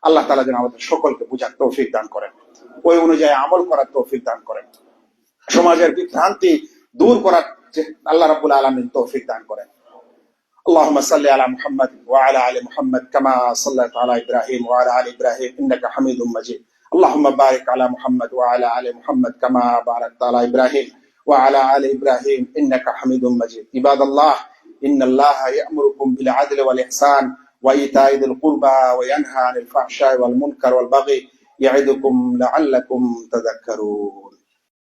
আল্লাহ তাআলা যেন আমাদের সকলকে বুঝার তৌফিক দান করেন, ওই অনুযায়ী আমল করার তৌফিক দান করেন, সমাজের বিভ্রান্তি দূর করার আল্লাহ রাব্বুল আলামিন তৌফিক দান করেন। اللهم صل على محمد وعلى ال محمد كما صليت على ابراهيم وعلى ال ابراهيم انك حميد مجيد. اللهم بارك على محمد وعلى ال محمد كما باركت على ابراهيم وعلى ال ابراهيم انك حميد مجيد. عباد الله، ان الله يأمركم بالعدل والاحسان وايتاء ذي القربى وينهى عن الفحشاء والمنكر والبغي يعظكم لعلكم تذكرون.